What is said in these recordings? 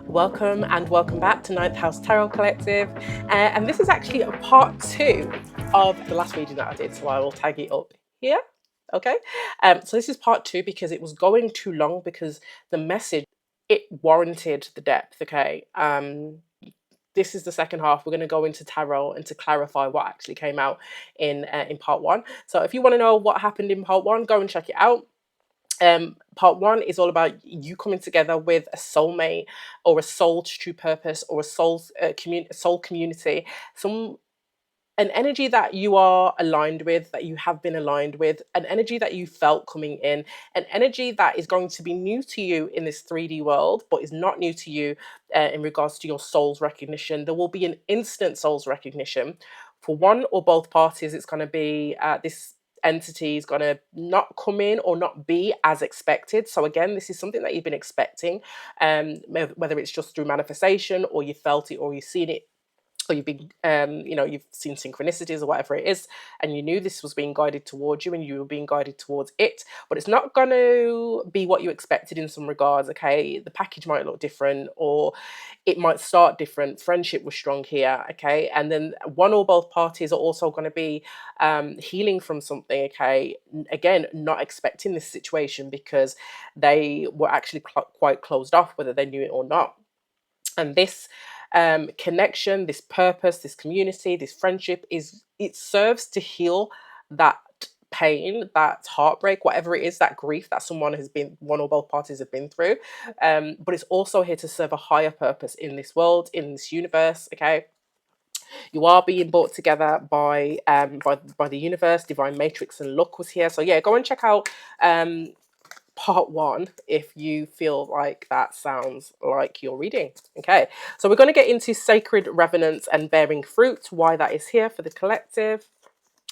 Welcome and welcome back to Ninth House Tarot Collective. And this is actually a part two of the last reading that I did, so I will tag it up here. Okay. So this is part two because it was going too long because the message, it warranted the depth. Okay. This is the second half. We're going to go into tarot and to clarify what actually came out in part one. So if you want to know what happened in part one, go and check it out. Part one is all about you coming together with a soulmate or a soul true purpose or a soul community, some an energy that you are aligned with, that you have been aligned with, an energy that you felt coming in, an energy that is going to be new to you in this 3D world, but is not new to you in regards to your soul's recognition. There will be an instant soul's recognition for one or both parties. It's going to be this entity is going to not come in or not be as expected. So again, this is something that you've been expecting, whether it's just through manifestation or you felt it or you've seen it, or you've been you've seen synchronicities or whatever it is, and you knew this was being guided towards you and you were being guided towards it, but it's not going to be what you expected in some regards. Okay, the package might look different or it might start different. Friendship was strong here. Okay, and then one or both parties are also going to be healing from something. Okay, again, not expecting this situation because they were actually quite closed off, whether they knew it or not. And this connection, this purpose, this community, this friendship, it serves to heal that pain, that heartbreak, whatever it is, that grief that someone has been, one or both parties have been through. But it's also here to serve a higher purpose in this world, in this universe. Okay, you are being brought together by the universe. Divine matrix and luck was here. So yeah, go and check out part one if you feel like that sounds like your reading. Okay, so we're going to get into sacred revenants and bearing fruit, why that is here for the collective.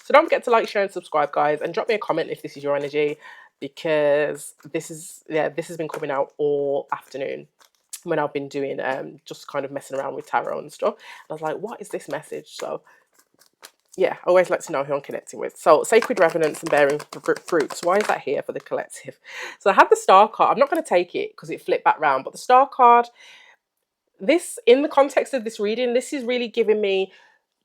So don't forget to like, share and subscribe, guys, and drop me a comment if this is your energy, because this has been coming out all afternoon when I've been doing just kind of messing around with tarot and stuff. I was like, what is this message? So yeah, always let to know who I'm connecting with. So, sacred revenants and bearing fruits. Why is that here for the collective? So, I had the star card. I'm not going to take it because it flipped back round, but the star card, this, in the context of this reading, this is really giving me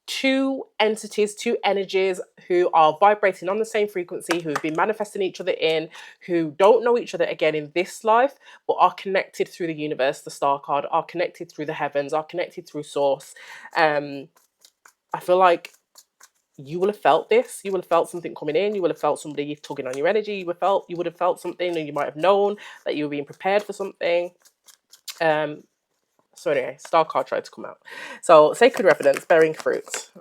two entities, two energies who are vibrating on the same frequency, who have been manifesting each other in, who don't know each other again in this life, but are connected through the universe. The star card are connected through the heavens, are connected through source. I feel like you will have felt this. You will have felt something coming in. You will have felt somebody tugging on your energy. You would have felt something, and you might have known that you were being prepared for something. So anyway, star card tried to come out. So sacred revenants, bearing fruit.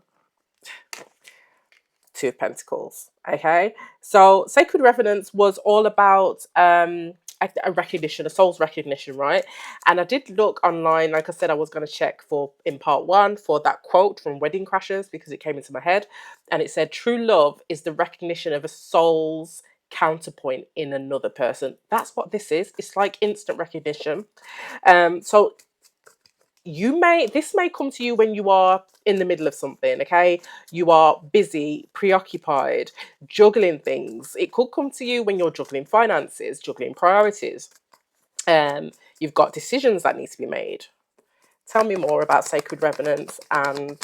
Two of Pentacles. Okay, so sacred revenants was all about a recognition, a soul's recognition, right? And I did look online, like I said, I was going to check for in part one for that quote from Wedding Crashers because it came into my head, and it said, "True love is the recognition of a soul's counterpoint in another person." That's what this is. It's like instant recognition. So this may come to you when you are in the middle of something. Okay, you are busy, preoccupied, juggling things. It could come to you when you're juggling finances, juggling priorities. You've got decisions that need to be made. Tell me more about sacred revenants and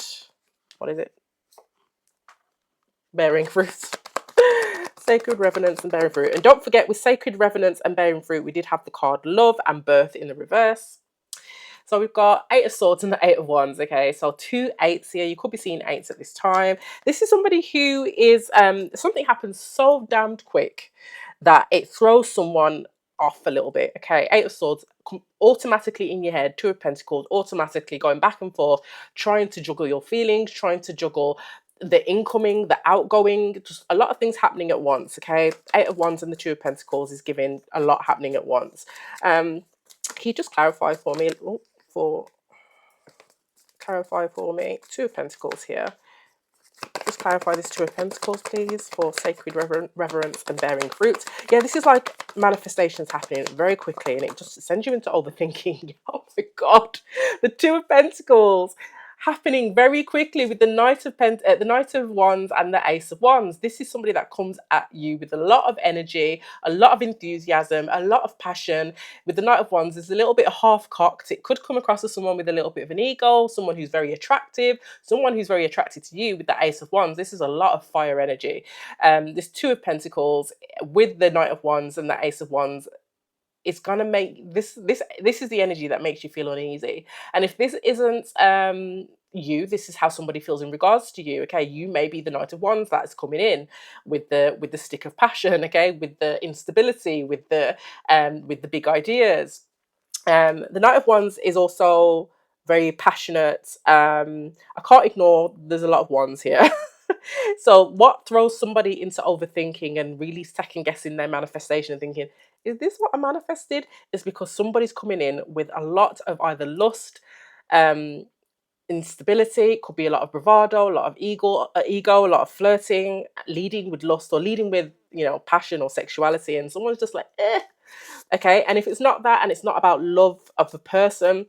what is it, bearing fruit. Sacred revenants and bearing fruit. And don't forget, with sacred revenants and bearing fruit, we did have the card love and birth in the reverse. So we've got Eight of Swords and the Eight of Wands. Okay, so two eights here. You could be seeing eights at this time. This is somebody who is something happens so damned quick that it throws someone off a little bit. Okay, Eight of Swords automatically in your head. Two of Pentacles automatically going back and forth, trying to juggle your feelings, trying to juggle the incoming, the outgoing, just a lot of things happening at once. Okay, Eight of Wands and the Two of Pentacles is giving a lot happening at once. Can you just clarify for me? Clarify for me. Two of Pentacles here. Just clarify this Two of Pentacles, please, for sacred reverence and bearing fruit. Yeah, this is like manifestations happening very quickly, and it just sends you into overthinking. Oh my God, the Two of Pentacles. happening very quickly with the the Knight of Wands and the Ace of Wands. This is somebody that comes at you with a lot of energy, a lot of enthusiasm, a lot of passion. With the Knight of Wands, it's a little bit half-cocked. It could come across as someone with a little bit of an ego, someone who's very attractive, someone who's very attracted to you. With the Ace of Wands, this is a lot of fire energy. This Two of Pentacles with the Knight of Wands and the Ace of Wands, it's gonna make this is the energy that makes you feel uneasy. And if this isn't you, this is how somebody feels in regards to you. Okay, you may be the Knight of Wands that is coming in with the stick of passion, okay, with the instability, with the big ideas. The Knight of Wands is also very passionate. I can't ignore there's a lot of wands here. So what throws somebody into overthinking and really second guessing their manifestation and thinking, is this what I manifested? Is because somebody's coming in with a lot of either lust, um, instability. It could be a lot of bravado, a lot of ego, a lot of flirting, leading with lust or leading with passion or sexuality, and someone's just like, eh. Okay, and if it's not that, and it's not about love of the person,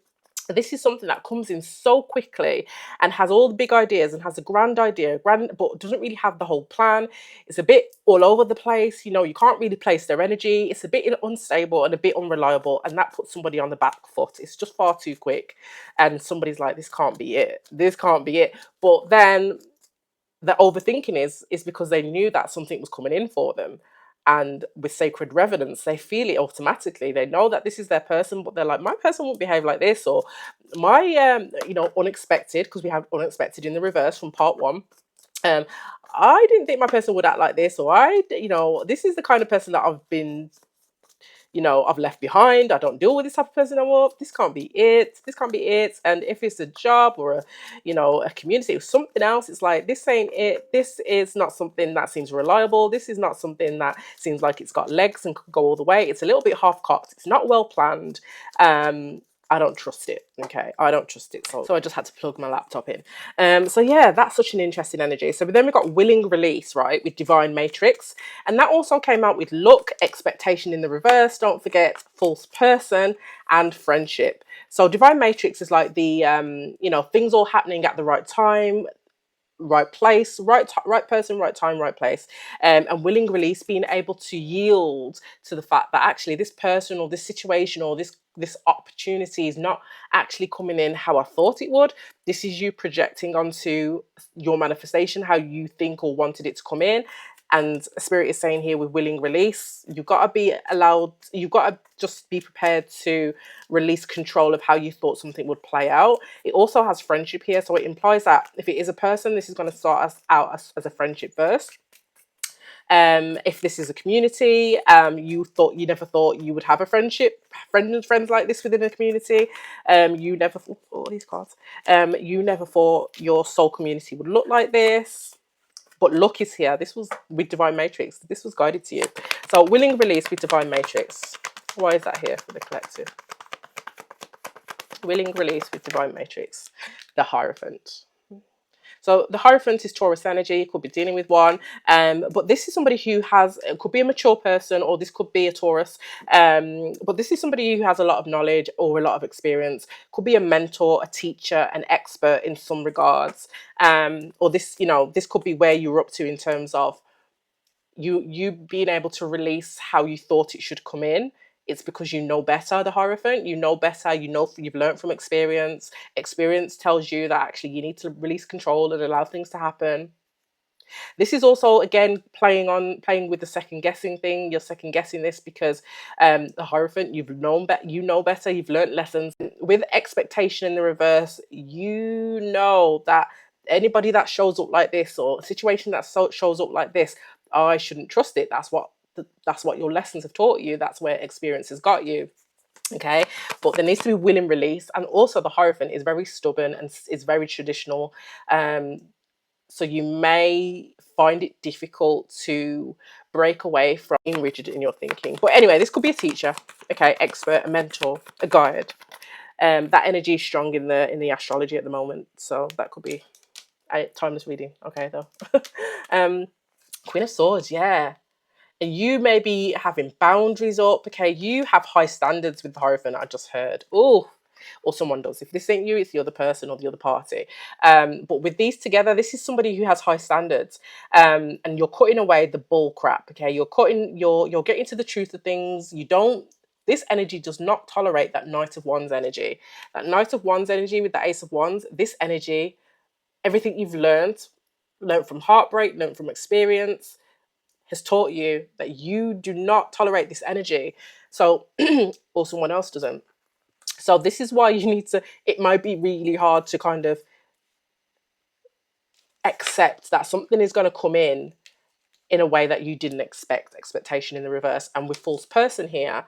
this is something that comes in so quickly and has all the big ideas and has a grand idea, but doesn't really have the whole plan. It's a bit all over the place. You can't really place their energy. It's a bit unstable and a bit unreliable, and that puts somebody on the back foot. It's just far too quick, and somebody's like, this can't be it. This can't be it. But then the overthinking is because they knew that something was coming in for them. And with sacred reverence, they feel it automatically. They know that this is their person, but they're like, my person won't behave like this, or my unexpected, because we have unexpected in the reverse from part one. I didn't think my person would act like this, or this is the kind of person that I've left behind. I don't deal with this type of person anymore. This can't be it. This can't be it. And if it's a job or a community or something else, it's like, this ain't it. This is not something that seems reliable. This is not something that seems like it's got legs and could go all the way. It's a little bit half-cocked. It's not well planned. I don't trust it. Okay, I don't trust it. So I just had to plug my laptop in. So yeah, that's such an interesting energy. So then we've got willing release, right, with divine matrix. And that also came out with luck, expectation in the reverse. Don't forget false person and friendship. So divine matrix is like the, things all happening at the right time, right place, right person, right time, right place. And willing release, being able to yield to the fact that actually this person or this situation or this opportunity is not actually coming in how I thought it would. This is you projecting onto your manifestation how you think or wanted it to come in. And Spirit is saying here with willing release, you've got to just be prepared to release control of how you thought something would play out. It also has friendship here, so it implies that if it is a person, this is going to start us out as a friendship first. If this is a community, you never thought you would have a friends like this within a community. You never thought, all these cards. You never thought your soul community would look like this. But luck is here. This was with divine matrix. This was guided to you. So willing release with divine matrix. Why is that here for the collective? Willing release with divine matrix. The Hierophant. So the Hierophant is Taurus energy, could be dealing with one. But this is somebody who it could be a mature person, or this could be a Taurus. But this is somebody who has a lot of knowledge or a lot of experience. Could be a mentor, a teacher, an expert in some regards. Or this could be where you're up to in terms of you being able to release how you thought it should come in. It's because you know better, the Hierophant. You know better. You've learned from experience. Experience tells you that actually you need to release control and allow things to happen. This is also, again, playing with the second guessing thing. You're second guessing this because the Hierophant, you know better. You've learned lessons. With expectation in the reverse, you know that anybody that shows up like this, or a situation that shows up like this, I shouldn't trust it. That's what your lessons have taught you. That's where experience has got you. Okay, but there needs to be willing release. And also the Hierophant is very stubborn and is very traditional. So you may find it difficult to break away from being rigid in your thinking. But anyway, this could be a teacher, okay, expert, a mentor, a guide. That energy is strong in the astrology at the moment. So that could be a timeless reading. Okay, though. Queen of Swords, yeah. And you may be having boundaries up. Okay, you have high standards with the Hierophant, I just heard. Oh, or someone does. If this ain't you, it's the other person or the other party. But with these together, this is somebody who has high standards, and you're cutting away the bull crap. Okay, you're getting to the truth of things. You don't. This energy does not tolerate that Knight of Wands energy. That Knight of Wands energy with the Ace of Wands. This energy, everything you've learned from heartbreak, learned from experience, has taught you that you do not tolerate this energy. So, or someone else doesn't. So this is why you need to, it might be really hard to kind of accept that something is going to come in a way that you didn't expect, expectation in the reverse. And with false person here,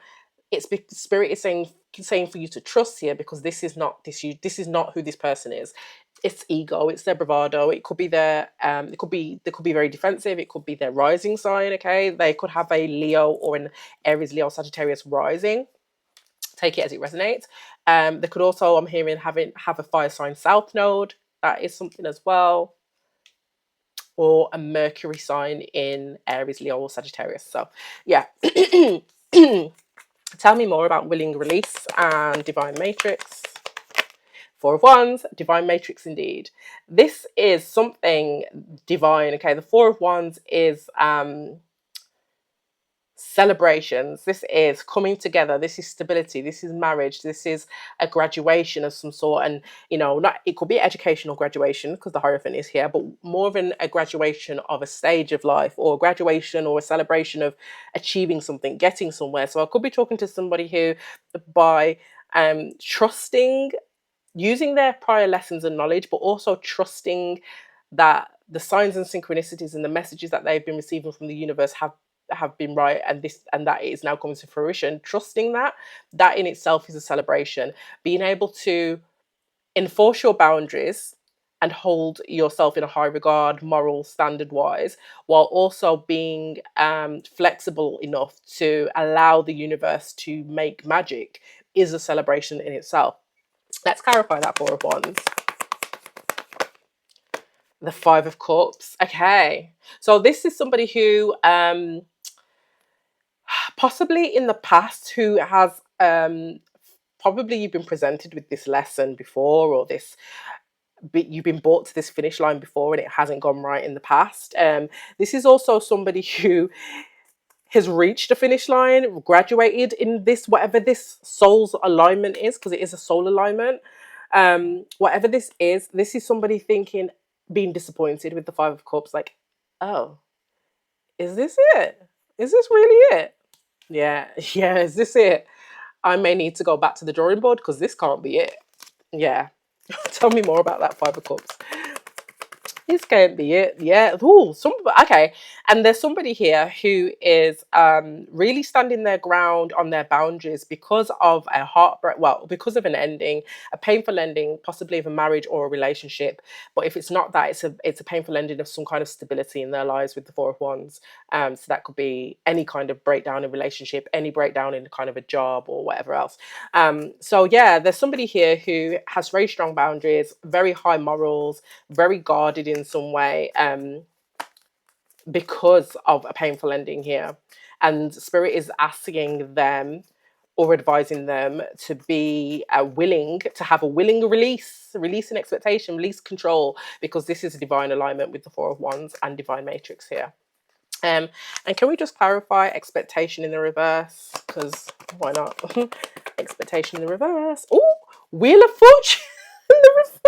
it's spirit is saying for you to trust here, because this is not this is not who this person is. It's ego, it's their bravado. It could be their they could be very defensive. It could be their rising sign. Okay, they could have a Leo or an Aries, Leo, Sagittarius rising. Take it as it resonates. They could also, I'm hearing, have a fire sign south node. That is something as well, or a Mercury sign in Aries, Leo, or Sagittarius. So yeah. Tell me more about willing release and divine matrix. Four of Wands, divine matrix indeed. This is something divine. Okay, the Four of Wands is celebrations. This is coming together. This is stability. This is marriage. This is a graduation of some sort. And not, it could be educational graduation because the Hierophant is here, but more of a graduation of a stage of life, or a graduation or a celebration of achieving something, getting somewhere. So I could be talking to somebody who, by trusting, using their prior lessons and knowledge, but also trusting that the signs and synchronicities and the messages that they've been receiving from the universe have been right, and that it is now coming to fruition. Trusting that in itself is a celebration. Being able to enforce your boundaries and hold yourself in a high regard, moral standard wise, while also being flexible enough to allow the universe to make magic, is a celebration in itself. Let's clarify that Four of Wands. The Five of Cups. Okay, so this is somebody who possibly in the past, who has probably you've been presented with this lesson before, or this, you've been brought to this finish line before and it hasn't gone right in the past. This is also somebody who has reached a finish line, graduated in this, whatever this soul's alignment is, because it is a soul alignment. Whatever this is somebody thinking, being disappointed with the Five of Cups, like, oh, is this it? Is this really it? Yeah, yeah, is this it? I may need to go back to the drawing board because this can't be it. Yeah. Tell me more about that Five of Cups. This can't be it. Yeah. Ooh, okay. And there's somebody here who is really standing their ground on their boundaries because of a heartbreak. Well, because of an ending, a painful ending, possibly of a marriage or a relationship. But if it's not that, it's a painful ending of some kind of stability in their lives with the Four of Wands. So that could be any kind of breakdown in relationship, any breakdown in kind of a job or whatever else. So yeah, there's somebody here who has very strong boundaries, very high morals, very guarded in some way, because of a painful ending here. And Spirit is asking them or advising them to be willing to have a willing release an expectation, release control, because this is a divine alignment with the Four of Wands and divine matrix here. And can we just clarify expectation in the reverse? Because why not? Expectation in the reverse. Oh, Wheel of Fortune in the reverse.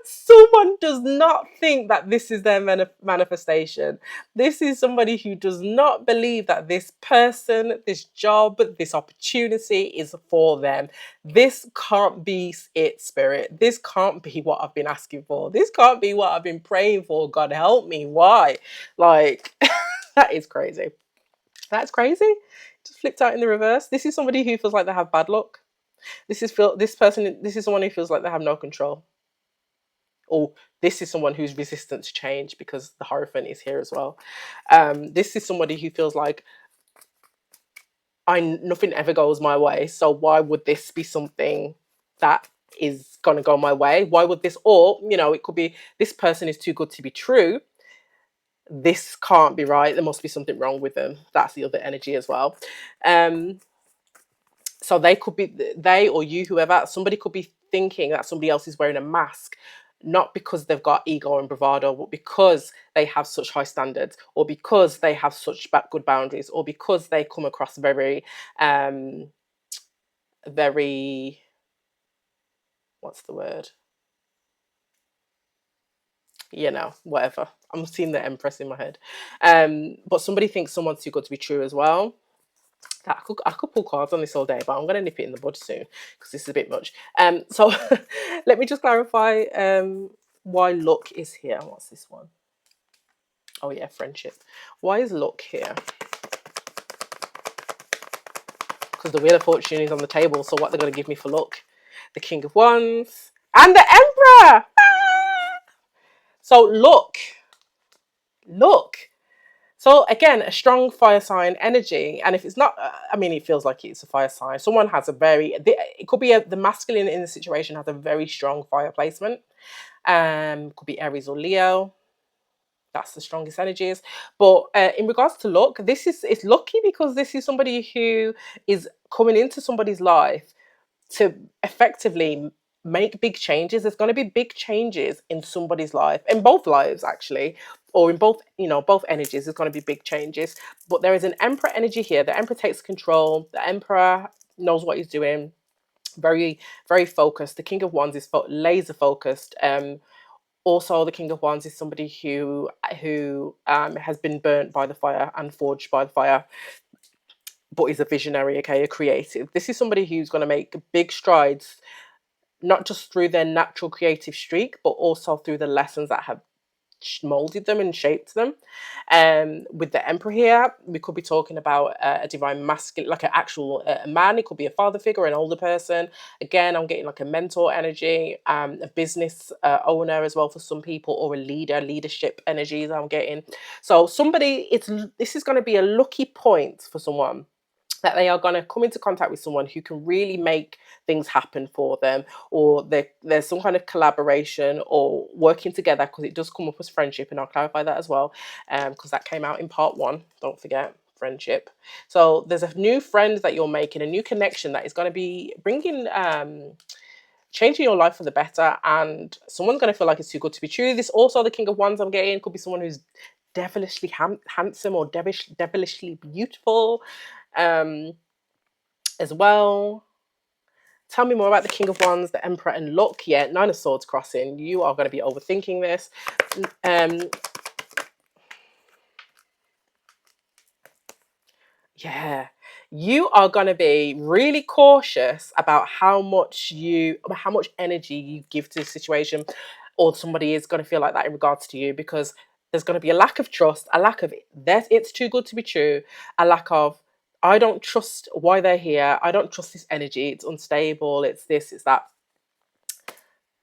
Someone does not think that this is their manifestation. This is somebody who does not believe that this person, this job, this opportunity is for them. This can't be it, Spirit. This can't be what I've been asking for. This can't be what I've been praying for. God help me. Why? Like, that is crazy. That's crazy. Just flipped out in the reverse. This is somebody who feels like they have bad luck. This is someone who feels like they have no control. Or this is someone who's resistant to change, because the Hierophant is here as well. This is somebody who feels like nothing ever goes my way, so why would this be something that is going to go my way? Why would this? Or, it could be this person is too good to be true. This can't be right. There must be something wrong with them. That's the other energy as well. So they could be, they or you, whoever, somebody could be thinking that somebody else is wearing a mask, not because they've got ego and bravado, but because they have such high standards, or because they have such good boundaries, or because they come across very, very, what's the word? Whatever. I'm seeing the Empress in my head. But somebody thinks someone's too good to be true as well. I could pull cards on this all day, but I'm going to nip it in the bud soon because this is a bit much. So let me just clarify why luck is here. What's this one? Oh yeah, friendship. Why is luck here? Because the Wheel of Fortune is on the table. So what they're going to give me for luck? The King of Wands and the Emperor. So luck. So again, a strong fire sign energy, and if it's not, I mean, it feels like it's a fire sign. Someone has a very, it could be the masculine in the situation has a very strong fire placement. Could be Aries or Leo. That's the strongest energies. But in regards to luck, it's lucky because this is somebody who is coming into somebody's life to effectively make big changes. There's going to be big changes in somebody's life, in both lives actually, or in both, both energies. There's going to be big changes. But there is an Emperor energy here. The Emperor takes control. The Emperor knows what he's doing. Very, very focused. The King of Wands is laser focused. Also, the King of Wands is somebody who has been burnt by the fire and forged by the fire, but is a visionary, okay, a creative. This is somebody who's going to make big strides, not just through their natural creative streak, but also through the lessons that have molded them and shaped them. With the Emperor here, we could be talking about a divine masculine, like an actual man. It could be a father figure, an older person. Again, I'm getting like a mentor energy, a business owner as well for some people, or a leadership energies I'm getting. So this is going to be a lucky point for someone, that they are going to come into contact with someone who can really make things happen for them, or there's some kind of collaboration or working together, because it does come up as friendship, and I'll clarify that as well, because that came out in part 1. Don't forget friendship. So there's a new friend that you're making, a new connection that is going to be bringing changing your life for the better, and someone's going to feel like it's too good to be true. This also, the King of Wands I'm getting, could be someone who's devilishly handsome or devilishly beautiful as well. Tell me more about the King of Wands, the Emperor, and luck. Yeah, Nine of Swords crossing. You are going to be overthinking this. Yeah, you are going to be really cautious about how much energy you give to the situation, or somebody is going to feel like that in regards to you, because there's going to be a lack of trust, a lack of that it's too good to be true, a lack of, I don't trust why they're here, I don't trust this energy, it's unstable, it's this, it's that.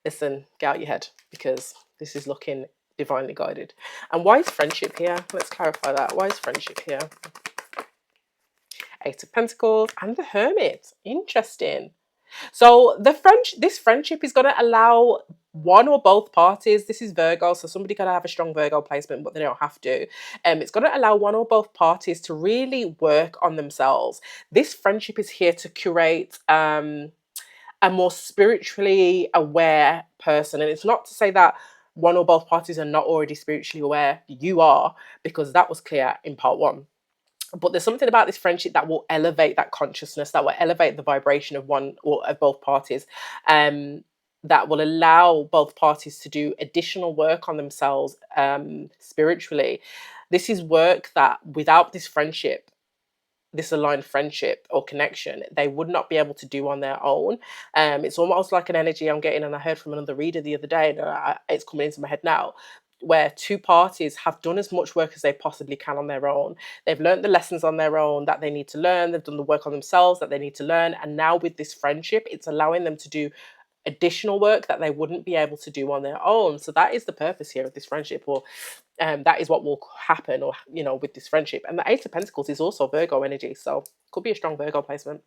Listen, get out your head, because this is looking divinely guided. And why is friendship here? Let's clarify that. Why is friendship here? Eight of Pentacles and the Hermit. Interesting. So this friendship is going to allow one or both parties. This is Virgo, so somebody could have a strong Virgo placement, but they don't have to. It's going to allow one or both parties to really work on themselves. This friendship is here to curate a more spiritually aware person, and it's not to say that one or both parties are not already spiritually aware. You are, because that was clear in part 1. But there's something about this friendship that will elevate that consciousness, that will elevate the vibration of one or of both parties, that will allow both parties to do additional work on themselves spiritually. This is work that without this friendship, this aligned friendship or connection, they would not be able to do on their own. It's almost like an energy I'm getting, and I heard from another reader the other day, and it's coming into my head now, where two parties have done as much work as they possibly can on their own. They've learned the lessons on their own that they need to learn. They've done the work on themselves that they need to learn. And now with this friendship, it's allowing them to do additional work that they wouldn't be able to do on their own. So that is the purpose here of this friendship, or that is what will happen, or with this friendship. And the Eight of Pentacles is also Virgo energy, so could be a strong Virgo placement.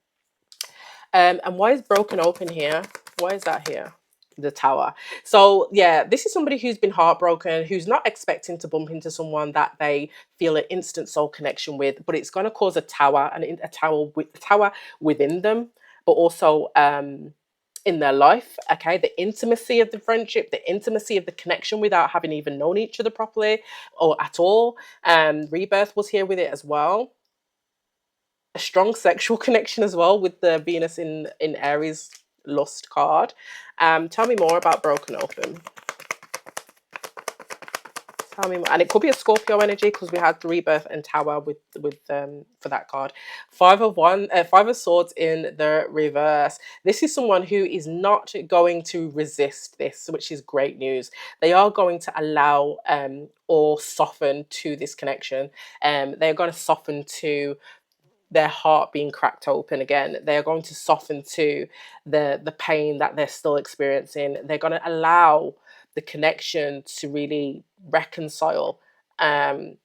And why is broken open here? Why is that here? the Tower. So yeah, this is somebody who's been heartbroken, who's not expecting to bump into someone that they feel an instant soul connection with, but it's going to cause a tower, and a tower with a tower within them, but also in their life. Okay, the intimacy of the friendship, the intimacy of the connection without having even known each other properly or at all. Rebirth was here with it as well. A strong sexual connection as well with the Venus in Aries lust card. Tell me more about Broken Open. Tell me more. And it could be a Scorpio energy because we had Rebirth and Tower with for that card. Five of Swords in the reverse. This is someone who is not going to resist this, which is great news. They are going to allow or soften to this connection. They're going to soften to their heart being cracked open again. They're going to soften to the pain that they're still experiencing. They're going to allow the connection to really reconcile um,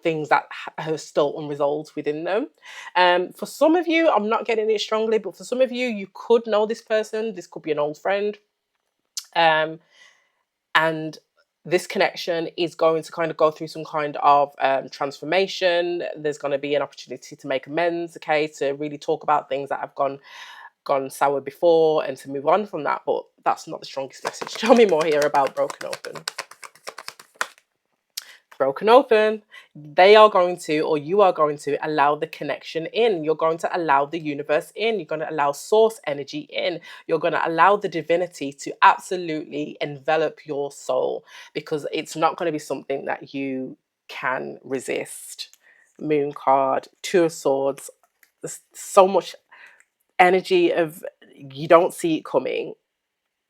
things that are still unresolved within them. For some of you, I'm not getting it strongly, but for some of you, you could know this person. This could be an old friend. And this connection is going to kind of go through some kind of transformation. There's going to be an opportunity to make amends, okay, to really talk about things that have gone sour before and to move on from that. But that's not the strongest message. Tell me more here about Broken Open. Broken Open. They are going to, or you are going to allow the connection in. You're going to allow the universe in. You're going to allow source energy in. You're going to allow the divinity to absolutely envelop your soul, because it's not going to be something that you can resist. Moon card, Two of Swords. There's so much energy of you don't see it coming.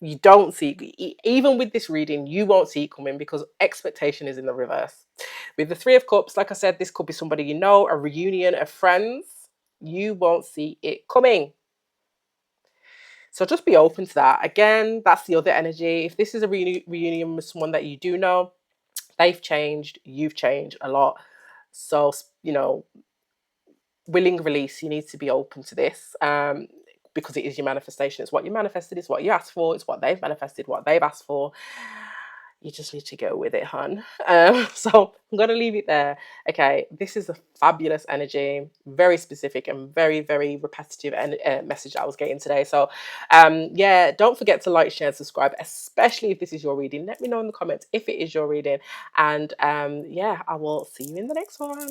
You don't see, even with this reading, you won't see it coming because expectation is in the reverse. With the Three of Cups, like I said, this could be somebody you know, a reunion of friends. You won't see it coming. So just be open to that. Again, that's the other energy. If this is a reunion with someone that you do know, they've changed, you've changed a lot. So, willing release, you need to be open to this. Because it is your manifestation. It's what you manifested, it's what you asked for, it's what they've manifested, what they've asked for. You just need to go with it, hun. So I'm going to leave it there. Okay, this is a fabulous energy, very specific and very, very repetitive message I was getting today. So yeah, don't forget to like, share, and subscribe, especially if this is your reading. Let me know in the comments if it is your reading. And yeah, I will see you in the next one.